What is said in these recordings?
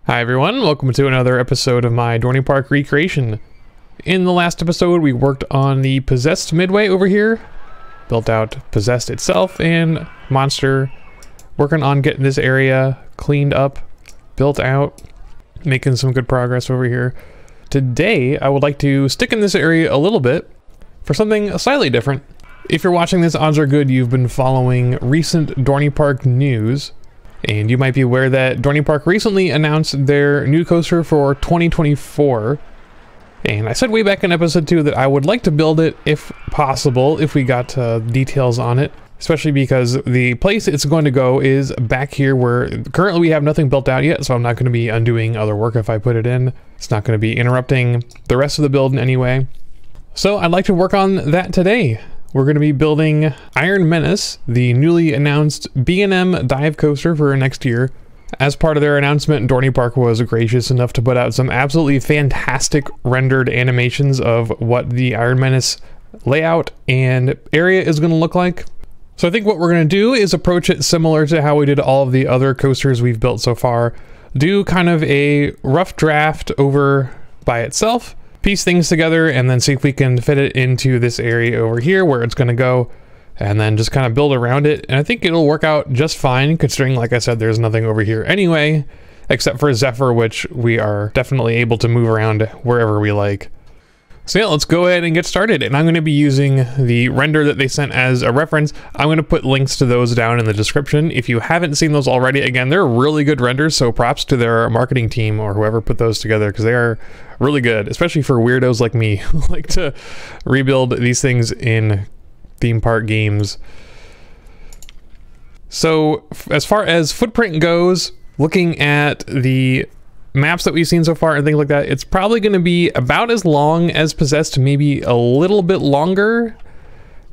Hi everyone, welcome to another episode of my Dorney Park recreation. In the last episode we worked on the Possessed Midway over here, built out Possessed itself and Monster, working on getting this area cleaned up, built out, making some good progress over here. Today I would like to stick in this area a little bit for something slightly different. If you're watching this, odds are good you've been following recent Dorney Park news. And you might be aware that Dorney Park recently announced their new coaster for 2024. And I said way back in episode 2 that I would like to build it if possible, if we got details on it. Especially because the place it's going to go is back here where currently we have nothing built out yet, so I'm not going to be undoing other work if I put it in. It's not going to be interrupting the rest of the build in any way. So I'd like to work on that today. We're going to be building Iron Menace, the newly announced B&M dive coaster for next year. As part of their announcement, Dorney Park was gracious enough to put out some absolutely fantastic rendered animations of what the Iron Menace layout and area is going to look like. So I think what we're going to do is approach it similar to how we did all of the other coasters we've built so far. Do kind of a rough draft over by itself, piece things together, and then see if we can fit it into this area over here where it's going to go, and then just kind of build around it. And I think it'll work out just fine, considering, like I said, there's nothing over here anyway, except for Zephyr, which we are definitely able to move around wherever we like. So yeah, let's go ahead and get started. And I'm going to be using the render that they sent as a reference. I'm going to put links to those down in the description. If you haven't seen those already, again, they're really good renders, so props to their marketing team or whoever put those together, because they are really good, especially for weirdos like me who like to rebuild these things in theme park games. So as far as footprint goes, looking at the maps that we've seen so far and things like that, it's probably going to be about as long as Possessed, maybe a little bit longer.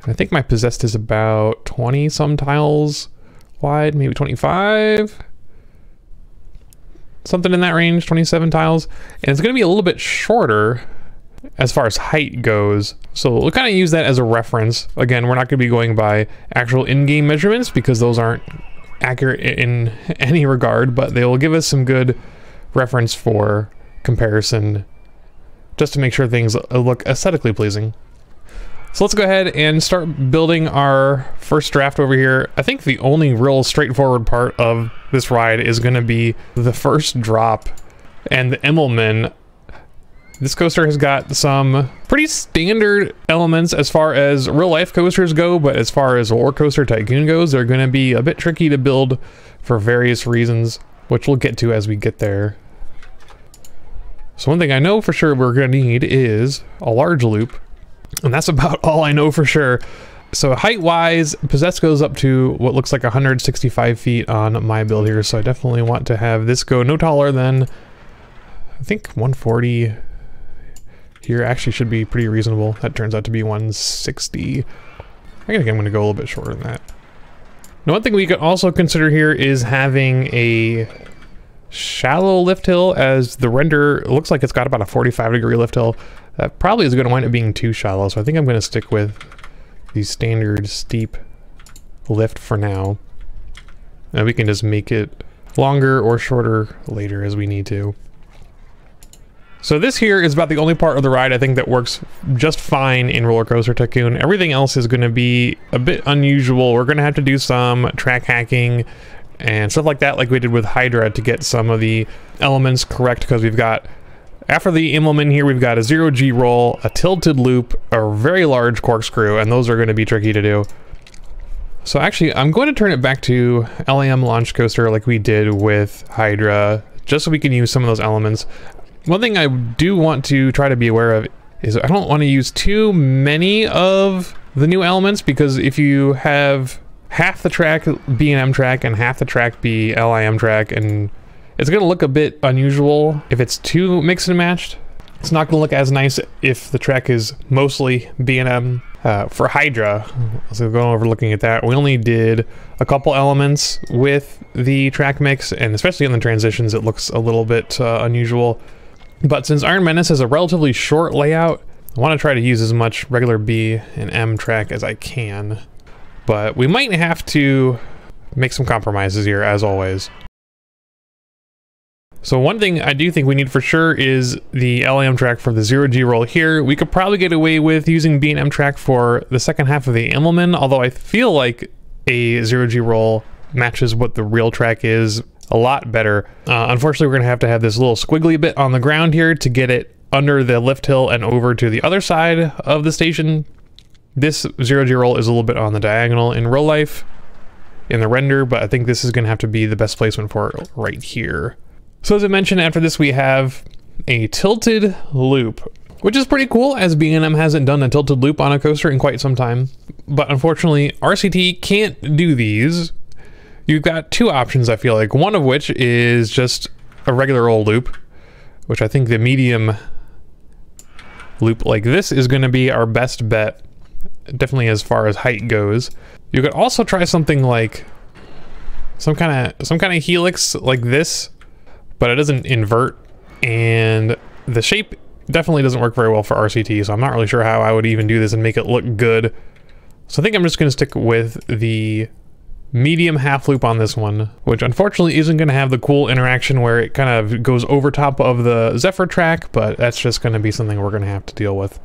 I think my Possessed is about 20 some tiles wide, maybe 25, something in that range, 27 tiles. And it's going to be a little bit shorter as far as height goes, so we'll kind of use that as a reference. Again, we're not going to be going by actual in-game measurements because those aren't accurate in any regard, but they will give us some good reference for comparison, just to make sure things look aesthetically pleasing. So let's go ahead and start building our first draft over here. I think the only real straightforward part of this ride is going to be the first drop and the Immelman. This coaster has got some pretty standard elements as far as real life coasters go, but as far as Roller Coaster Tycoon goes, they're going to be a bit tricky to build for various reasons, which we'll get to as we get there. So one thing I know for sure we're going to need is a large loop, and that's about all I know for sure. So height-wise, Possessed goes up to what looks like 165 feet on my build here, so I definitely want to have this go no taller than, I think 140 here actually should be pretty reasonable. That turns out to be 160. I think I'm going to go a little bit shorter than that. Now, one thing we could also consider here is having a shallow lift hill, as the render looks like it's got about a 45-degree lift hill. That probably is going to wind up being too shallow, so I think I'm going to stick with the standard steep lift for now. And we can just make it longer or shorter later as we need to. So this here is about the only part of the ride I think that works just fine in Roller Coaster Tycoon. Everything else is going to be a bit unusual. We're going to have to do some track hacking and stuff like that, like we did with Hydra, to get some of the elements correct, because we've got, after the Immelman here, we've got a 0G roll, a tilted loop, a very large corkscrew, and those are going to be tricky to do. So actually, I'm going to turn it back to LAM Launch Coaster like we did with Hydra, just so we can use some of those elements. One thing I do want to try to be aware of is I don't want to use too many of the new elements, because if you have half the track B&M track and half the track be LIM track, and it's going to look a bit unusual if it's too mixed and matched. It's not going to look as nice if the track is mostly B&M. For Hydra, so going over looking at that, we only did a couple elements with the track mix, and especially in the transitions it looks a little bit unusual. But since Iron Menace has a relatively short layout, I want to try to use as much regular B and M track as I can. But we might have to make some compromises here, as always. So one thing I do think we need for sure is the LAM track for the 0G roll here. We could probably get away with using B&M track for the second half of the Immelman, although I feel like a 0G roll matches what the real track is a lot better. Unfortunately, we're gonna have this little squiggly bit on the ground here to get it under the lift hill and over to the other side of the station. This 0G roll is a little bit on the diagonal in real life, in the render, but I think this is gonna have to be the best placement for it right here. So as I mentioned, after this we have a tilted loop, which is pretty cool, as B&M hasn't done a tilted loop on a coaster in quite some time. But unfortunately, RCT can't do these. You've got two options, I feel like. One of which is just a regular old loop, which I think the medium loop like this is going to be our best bet, definitely as far as height goes. You could also try something like some kind of helix like this, but it doesn't invert, and the shape definitely doesn't work very well for RCT, so I'm not really sure how I would even do this and make it look good. So I think I'm just going to stick with the medium half loop on this one, which unfortunately isn't going to have the cool interaction where it kind of goes over top of the Zephyr track, but that's just going to be something we're going to have to deal with.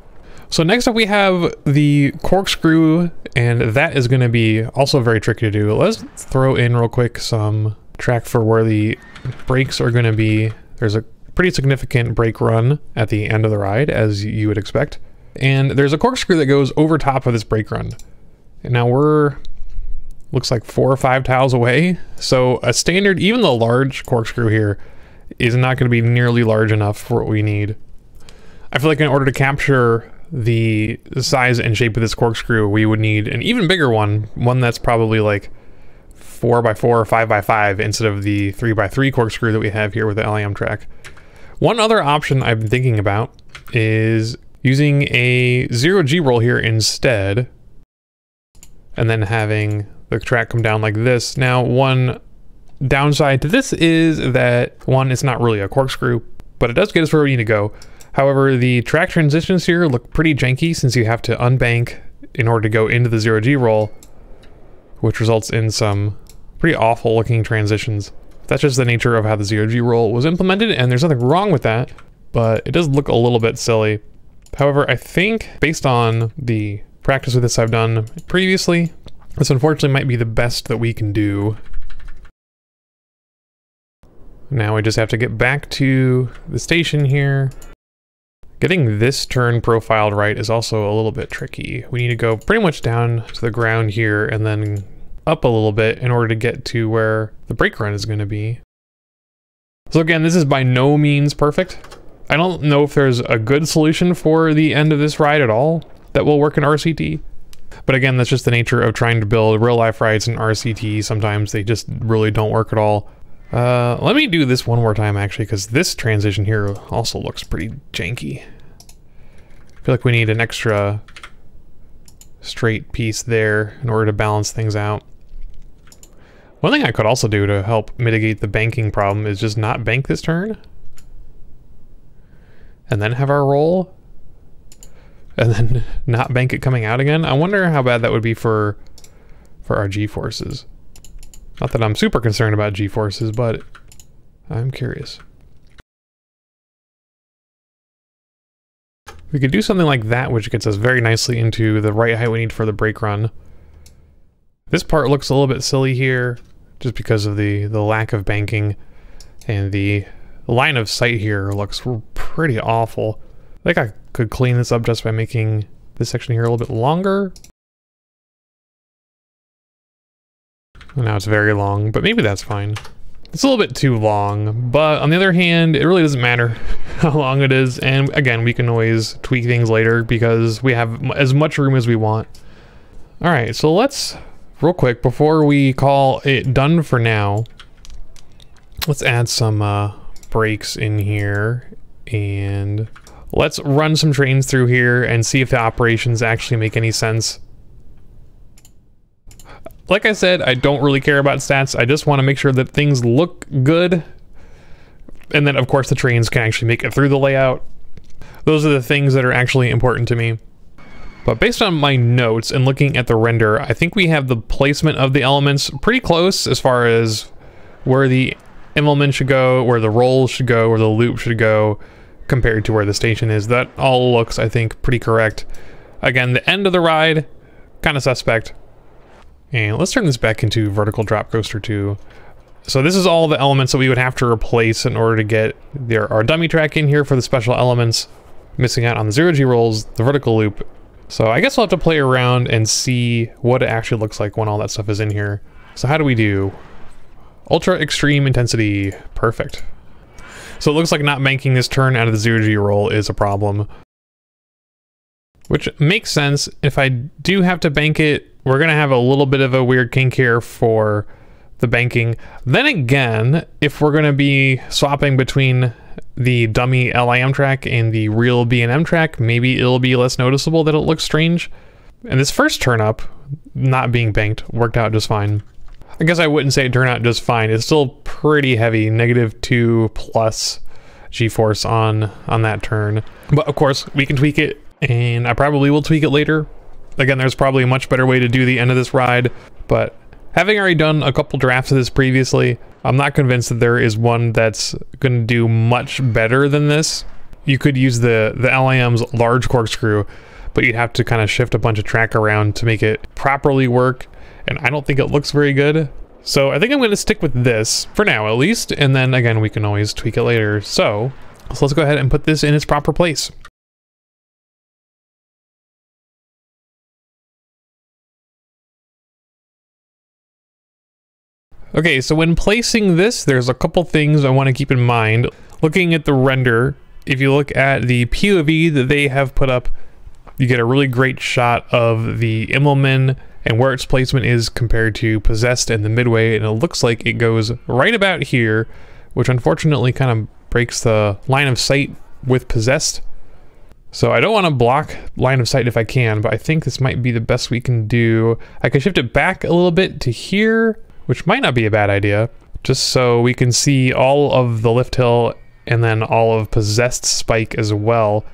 So next up we have the corkscrew, and that is going to be also very tricky to do. Let's throw in real quick some track for where the brakes are going to be. There's a pretty significant brake run at the end of the ride, as you would expect. And there's a corkscrew that goes over top of this brake run. And now we're, looks like 4 or 5 tiles away. So a standard, even the large corkscrew here, is not going to be nearly large enough for what we need. I feel like in order to capture the size and shape of this corkscrew, we would need an even bigger one that's probably like 4x4 or 5x5 instead of the 3x3 corkscrew that we have here with the LAM track. One other option I've been thinking about is using a 0G roll here instead, and then having the track come down like this. Now, one downside to this is that, one, it's not really a corkscrew, but it does get us where we need to go. However, the track transitions here look pretty janky since you have to unbank in order to go into the 0G roll, which results in some pretty awful looking transitions. That's just the nature of how the 0G roll was implemented, and there's nothing wrong with that, but it does look a little bit silly. However, I think based on the practice with this I've done previously, this unfortunately might be the best that we can do. Now we just have to get back to the station here. Getting this turn profiled right is also a little bit tricky. We need to go pretty much down to the ground here and then up a little bit in order to get to where the brake run is going to be. So again, this is by no means perfect. I don't know if there's a good solution for the end of this ride at all that will work in RCT. But again, that's just the nature of trying to build real life rides in RCT. Sometimes they just really don't work at all. Let me do this one more time actually, because this transition here also looks pretty janky. I feel like we need an extra straight piece there in order to balance things out. One thing I could also do to help mitigate the banking problem is just not bank this turn, and then have our roll, and then not bank it coming out again. I wonder how bad that would be for our G-forces. Not that I'm super concerned about G-forces, but I'm curious. We could do something like that, which gets us very nicely into the right height we need for the brake run. This part looks a little bit silly here, just because of the lack of banking, and the line of sight here looks pretty awful. I think I could clean this up just by making this section here a little bit longer. And now it's very long, but maybe that's fine. It's a little bit too long, but on the other hand, it really doesn't matter how long it is. And again, we can always tweak things later because we have as much room as we want. All right, so let's, real quick, before we call it done for now, let's add some brakes in here, and let's run some trains through here and see if the operations actually make any sense. Like I said, I don't really care about stats. I just want to make sure that things look good. And then, of course, the trains can actually make it through the layout. Those are the things that are actually important to me. But based on my notes and looking at the render, I think we have the placement of the elements pretty close as far as where the Immelman should go, where the rolls should go, where the loop should go, compared to where the station is. That all looks, I think, pretty correct. Again, the end of the ride, kind of suspect. And let's turn this back into vertical drop coaster 2. So this is all the elements that we would have to replace in order to get our dummy track in here for the special elements. Missing out on the 0G rolls, the vertical loop. So I guess we'll have to play around and see what it actually looks like when all that stuff is in here. So how do we do? Ultra extreme intensity, perfect. So it looks like not banking this turn out of the 0G roll is a problem. Which makes sense. If I do have to bank it, we're gonna have a little bit of a weird kink here for the banking. Then again, if we're gonna be swapping between the dummy LIM track and the real B&M track, maybe it'll be less noticeable that it looks strange. And this first turn up, not being banked, worked out just fine. I guess I wouldn't say it turned out just fine. It's still pretty heavy, -2 plus G-force on that turn. But of course, we can tweak it, and I probably will tweak it later. Again, there's probably a much better way to do the end of this ride, but having already done a couple drafts of this previously, I'm not convinced that there is one that's going to do much better than this. You could use the LIM's large corkscrew, but you'd have to kind of shift a bunch of track around to make it properly work, and I don't think it looks very good. So I think I'm going to stick with this, for now at least, and then again we can always tweak it later. So let's go ahead and put this in its proper place. Okay, so when placing this, there's a couple things I want to keep in mind. Looking at the render, if you look at the POV that they have put up, you get a really great shot of the Immelman and where its placement is compared to Possessed and the Midway, and it looks like it goes right about here, which unfortunately kind of breaks the line of sight with Possessed. So I don't want to block line of sight if I can, but I think this might be the best we can do. I could shift it back a little bit to here, which might not be a bad idea, just so we can see all of the lift hill and then all of Possessed spike as well.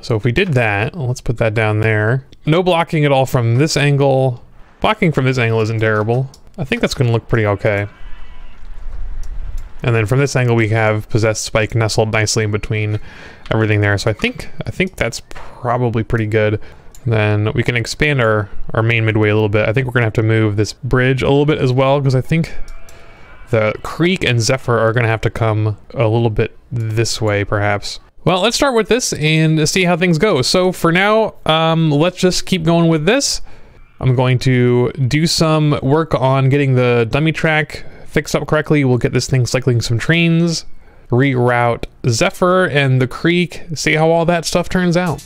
So if we did that, let's put that down there. No blocking at all from this angle. Blocking from this angle isn't terrible. I think that's gonna look pretty okay. And then from this angle we have Possessed spike nestled nicely in between everything there. So I think that's probably pretty good. Then we can expand our main Midway a little bit. I think we're gonna have to move this bridge a little bit as well, because I think the Creek and Zephyr are gonna have to come a little bit this way perhaps. Well, let's start with this and see how things go. So for now, let's just keep going with this. I'm going to do some work on getting the dummy track fixed up correctly. We'll get this thing cycling some trains, reroute Zephyr and the Creek, see how all that stuff turns out.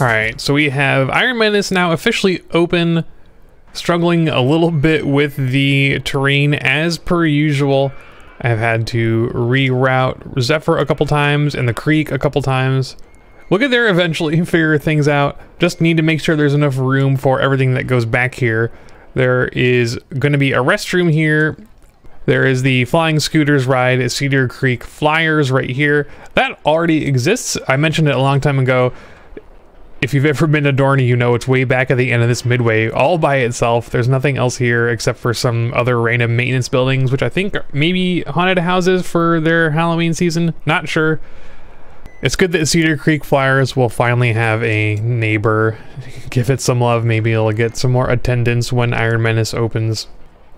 All right, so we have Iron Menace now officially open, struggling a little bit with the terrain as per usual. I've had to reroute Zephyr a couple times and the creek a couple times. We'll get there eventually and figure things out. Just need to make sure there's enough room for everything that goes back here. There is going to be a restroom here. There is the flying scooters ride at Cedar Creek Flyers right here. That already exists. I mentioned it a long time ago. If you've ever been to Dorney, you know it's way back at the end of this Midway, all by itself. There's nothing else here except for some other random maintenance buildings, which I think are maybe haunted houses for their Halloween season. Not sure. It's good that Cedar Creek Flyers will finally have a neighbor. Give it some love. Maybe it'll get some more attendance when Iron Menace opens.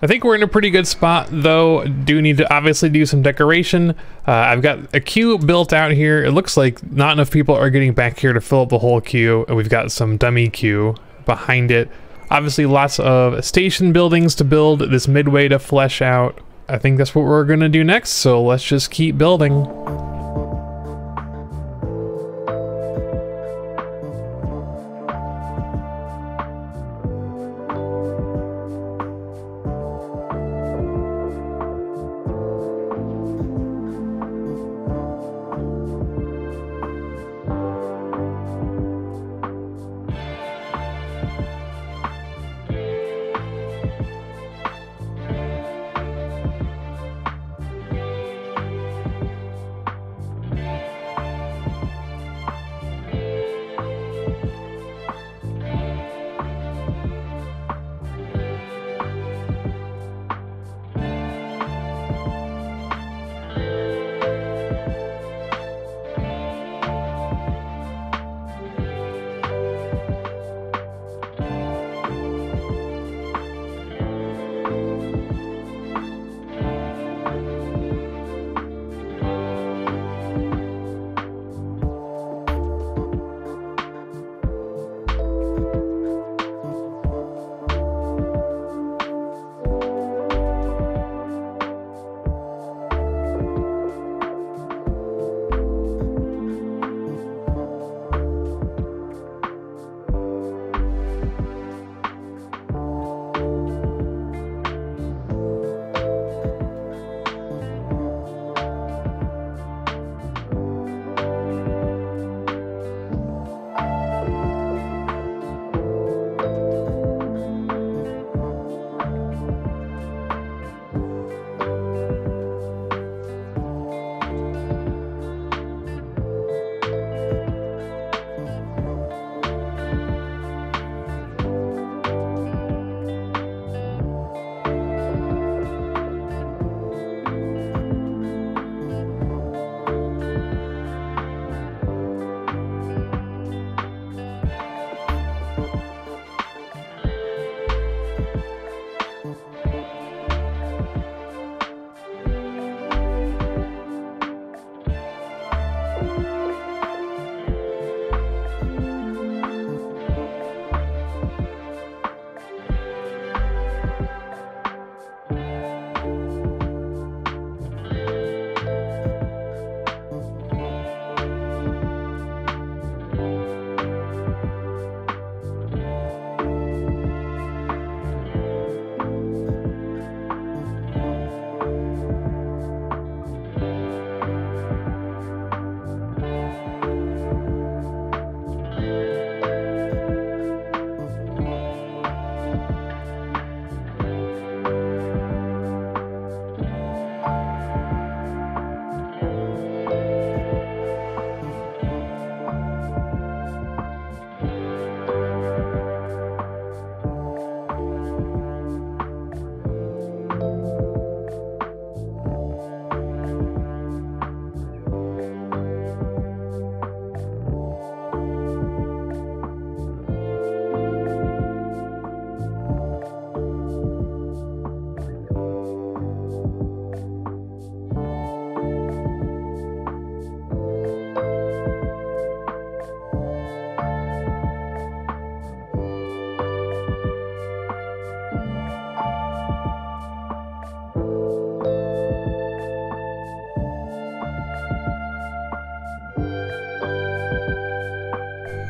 I think we're in a pretty good spot, though. Do need to obviously do some decoration. I've got a queue built out here. It looks like not enough people are getting back here to fill up the whole queue, and we've got some dummy queue behind it. Obviously, lots of station buildings to build, this Midway to flesh out. I think that's what we're gonna do next, so let's just keep building.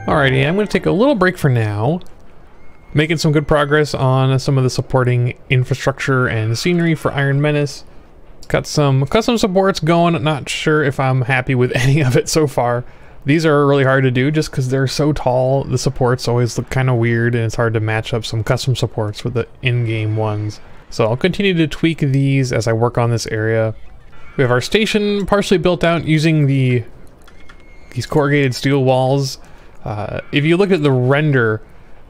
Alrighty, I'm going to take a little break for now. Making some good progress on some of the supporting infrastructure and scenery for Iron Menace. Got some custom supports going, not sure if I'm happy with any of it so far. These are really hard to do just because they're so tall. The supports always look kind of weird and it's hard to match up some custom supports with the in-game ones. So I'll continue to tweak these as I work on this area. We have our station partially built out using these corrugated steel walls. If you look at the render,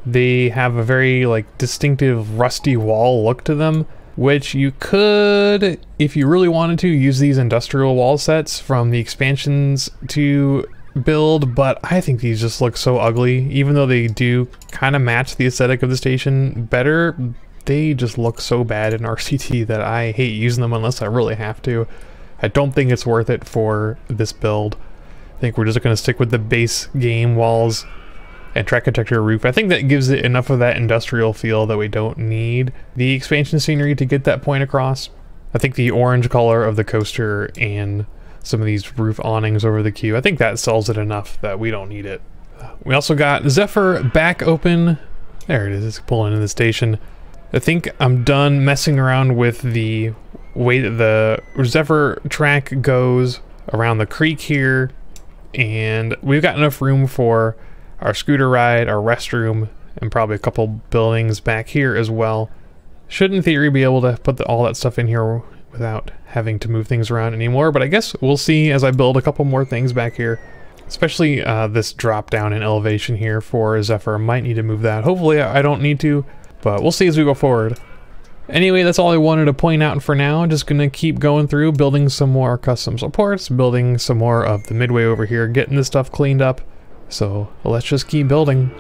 they have a very like distinctive rusty wall look to them, which you could, if you really wanted to, use these industrial wall sets from the expansions to build, but I think these just look so ugly. Even though they do kind of match the aesthetic of the station better, they just look so bad in RCT that I hate using them unless I really have to. I don't think it's worth it for this build. I think we're just going to stick with the base game walls and track detector roof. I think that gives it enough of that industrial feel that we don't need the expansion scenery to get that point across. I think the orange color of the coaster and some of these roof awnings over the queue, I think that sells it enough that we don't need it. We also got Zephyr back open. There it is, it's pulling into the station. I think I'm done messing around with the way that the Zephyr track goes around the creek here, and we've got enough room for our scooter ride, our restroom, and probably a couple buildings back here as well. Should in theory be able to put all that stuff in here without having to move things around anymore, but I guess we'll see as I build a couple more things back here. Especially this drop down in elevation here for Zephyr. I might need to move that. Hopefully I don't need to, but we'll see as we go forward. Anyway, that's all I wanted to point out for now. Just gonna keep going through, building some more custom supports, building some more of the Midway over here, getting this stuff cleaned up. So let's just keep building.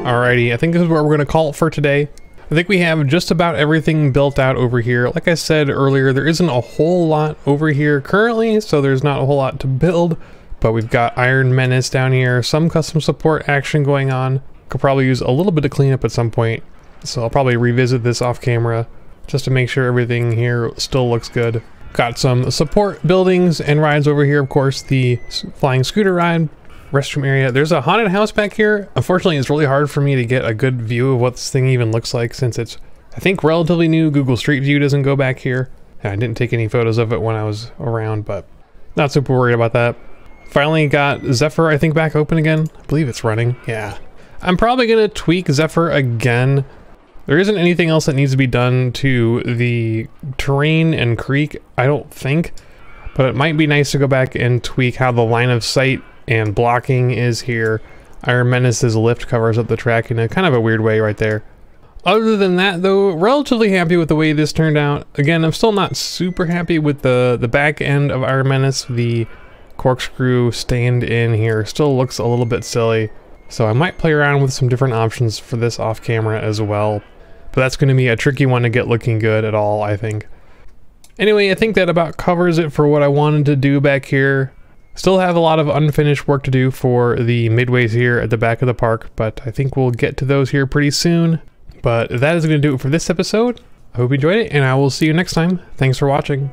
Alrighty, I think this is where we're going to call it for today. I think we have just about everything built out over here. Like I said earlier, there isn't a whole lot over here currently, so there's not a whole lot to build. But we've got Iron Menace down here, some custom support action going on. Could probably use a little bit of cleanup at some point, so I'll probably revisit this off camera just to make sure everything here still looks good. Got some support buildings and rides over here, of course, the flying scooter ride. Restroom area. There's a haunted house back here. Unfortunately, it's really hard for me to get a good view of what this thing even looks like since it's, I think, relatively new. Google Street View doesn't go back here. I didn't take any photos of it when I was around, but not super worried about that. Finally got Zephyr, I think, back open again. I believe it's running. Yeah. I'm probably going to tweak Zephyr again. There isn't anything else that needs to be done to the terrain and creek, I don't think. But it might be nice to go back and tweak how the line of sight and blocking is here. Iron Menace's lift covers up the track in a kind of a weird way right there. Other than that though, relatively happy with the way this turned out. Again, I'm still not super happy with the back end of Iron Menace. The corkscrew stand in here still looks a little bit silly. So I might play around with some different options for this off camera as well. But that's going to be a tricky one to get looking good at all, I think. Anyway, I think that about covers it for what I wanted to do back here. Still have a lot of unfinished work to do for the midways here at the back of the park, but I think we'll get to those here pretty soon. But that is going to do it for this episode. I hope you enjoyed it, and I will see you next time. Thanks for watching.